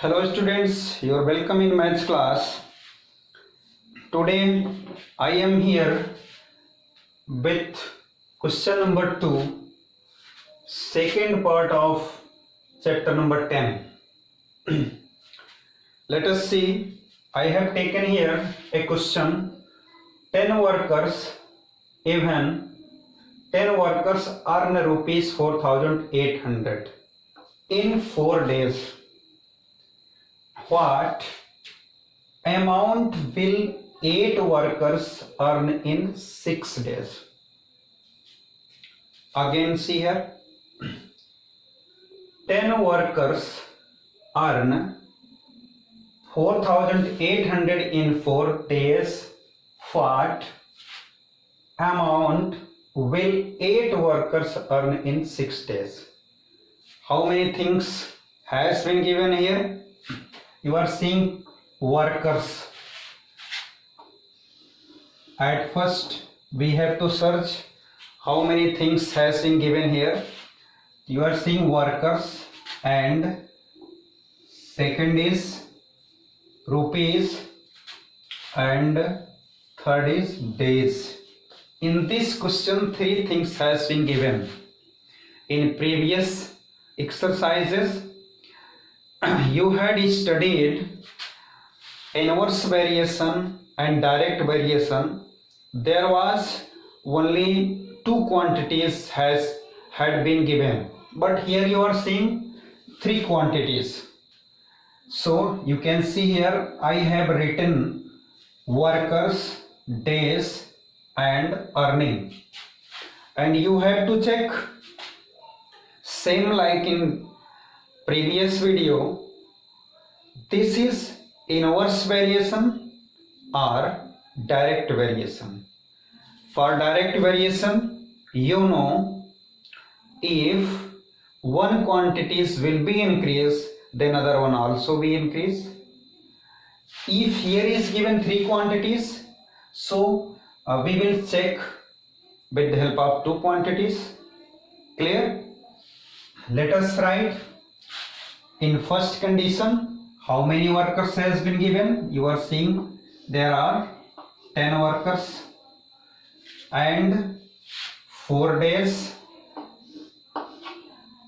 Hello students, you are welcome in maths class. Today I am here with question number 2, second part of chapter number 10. Let us see, I have taken here a question. 10 workers even 10 workers earn rupees 4,800 in 4 days. What amount will 8 workers earn in 6 days? Again see here, 10 workers earn 4,800 in 4 days. What amount will 8 workers earn in 6 days? How many things has been given here? You are seeing workers. At first we have to search how many things has been given here. You are seeing workers, and second is rupees, and third is days. In this question 3 things has been given. In previous exercises you had studied inverse variation and direct variation. There was only 2 quantities had been given, but here you are seeing 3 quantities. So you can see here I have written workers, days and earning, and you have to check same like in previous video. This is inverse variation or direct variation. For direct variation, you know, if one quantities will be increased, then other one also be increase. If here is given 3 quantities, so we will check with the help of 2 quantities. Clear? Let us write. In first condition, how many workers has been given? You are seeing there are 10 workers and 4 days,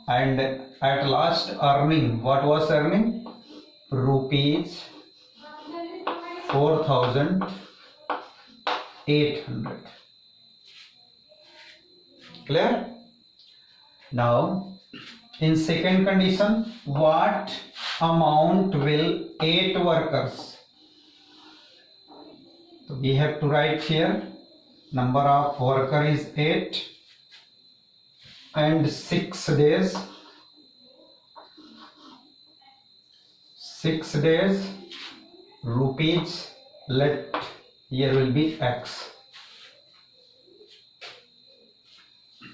and at last earning. What was earning? Rupees 4,800. Clear? Now in second condition, what amount will 8 workers? So we have to write here number of worker is 8 and 6 days. 6 days rupees, let here will be X.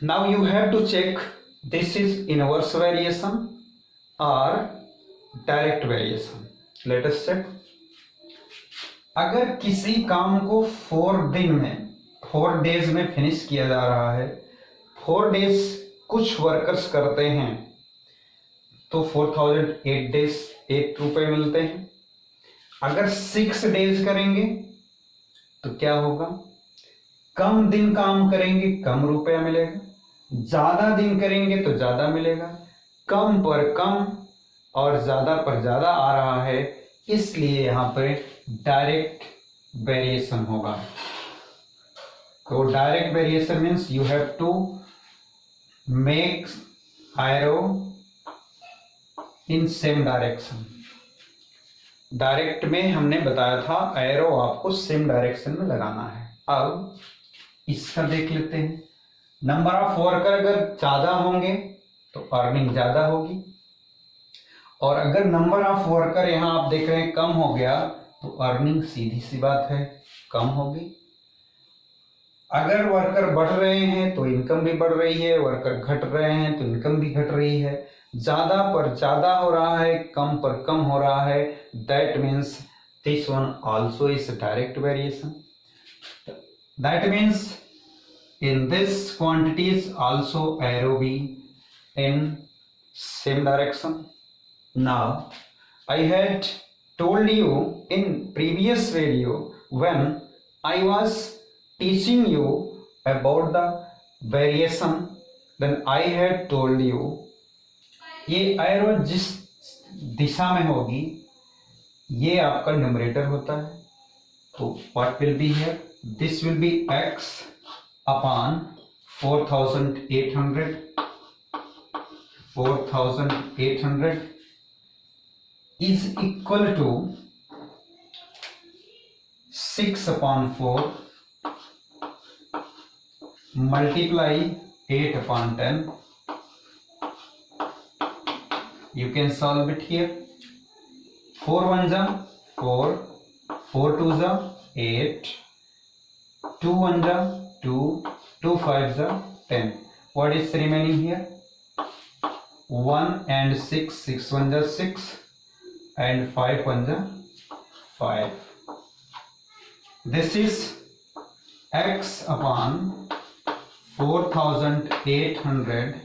Now you have to check this is inverse variation or direct variation. Let us check. अगर किसी काम को 4 days में finish किया जा रहा है, 4 days कुछ वर्कर्स करते हैं, तो 8 रुपए मिलते हैं. अगर 6 डेज करेंगे तो क्या होगा? कम दिन काम करेंगे कम रुपया मिलेगा, ज्यादा दिन करेंगे तो ज्यादा मिलेगा. कम पर कम और ज्यादा पर ज्यादा आ रहा है, इसलिए यहां पर डायरेक्ट वेरिएशन होगा. तो direct variation means you have to make arrow in same direction. Direct में हमने बताया था एरो आपको सेम डायरेक्शन में लगाना है. अब इसका देख लेते हैं. नंबर ऑफ वर्कर अगर ज्यादा होंगे तो अर्निंग ज्यादा होगी, और अगर नंबर ऑफ वर्कर यहां आप देख रहे हैं कम हो गया तो अर्निंग सीधी सी बात है कम होगी. अगर वर्कर बढ़ रहे हैं तो इनकम भी बढ़ रही है, वर्कर घट रहे हैं तो इनकम भी घट रही है. ज्यादा पर ज्यादा हो रहा है, कम पर कम हो रहा है. That means this one also is direct variation. That means in this quantities also arrow be in same direction. Now I had told you in previous video when I was teaching you about the variation, then I had told you ये arrow जिस दिशा में होगी ये आपका numerator होता है, तो what will be here, this will be x upon 4800 is equal to 6 upon 4 multiply 8 upon 10. You can solve it here. 4 1 जा 4, 4 2 जा 8, 2 1 जा 2, 2 5 जा 10. What is remaining here? 1 and 6, 6 1 जा 6 and 5 1 जा 5. This is x upon 4800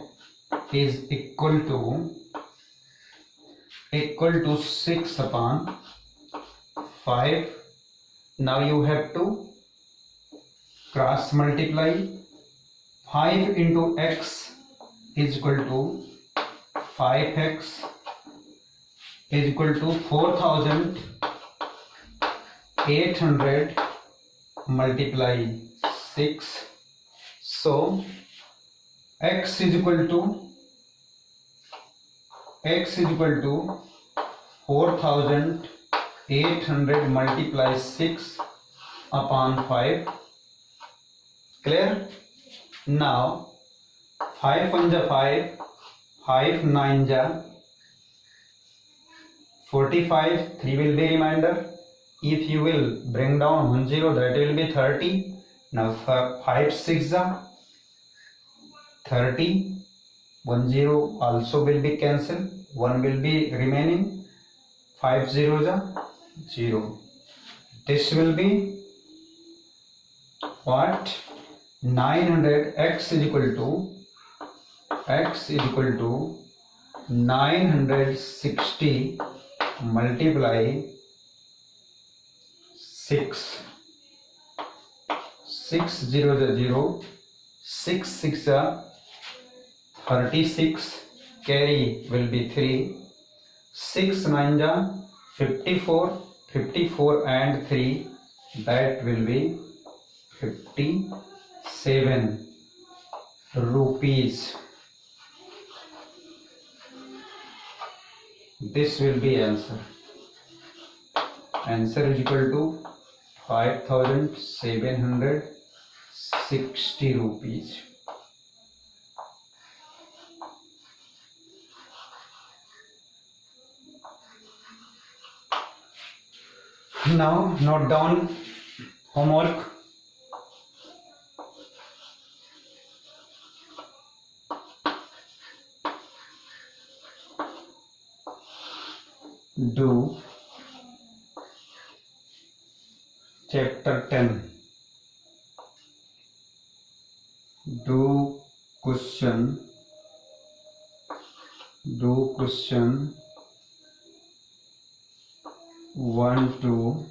is equal to 6 upon 5. Now you have to cross multiply. 5 into x is equal to 5x is equal to 4800 multiply 6. So x is equal to 4800 multiply 6 upon 5. Clear? Now 5 1 ja 5, 5 9 ja 45, 3 will be remainder. If you will bring down 1 0, that will be 30. Now 5 6 ja 30, 1 0 also will be cancelled, 1 will be remaining, 5 0 ja 0. This will be what? 900. X is equal to 960 multiply 6. 6 0 ja 0, 6 6 ja 36, carry will be 3, 6 9 ja 54, 54 and 3, that will be 57 rupees. This will be answer. Answer is equal to 5760 rupees. Now note down homework. Do chapter 10. Do question 1 to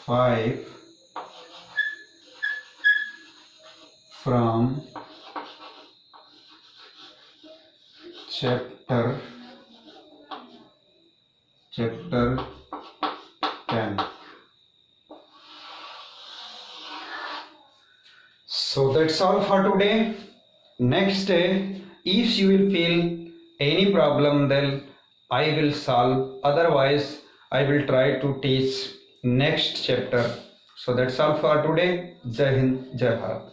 5 from chapter 10. So that's all for today. Next day, if you will feel any problem, then I will solve. Otherwise, I will try to teach next chapter. So that's all for today. Jai Hind, Jai Bharat.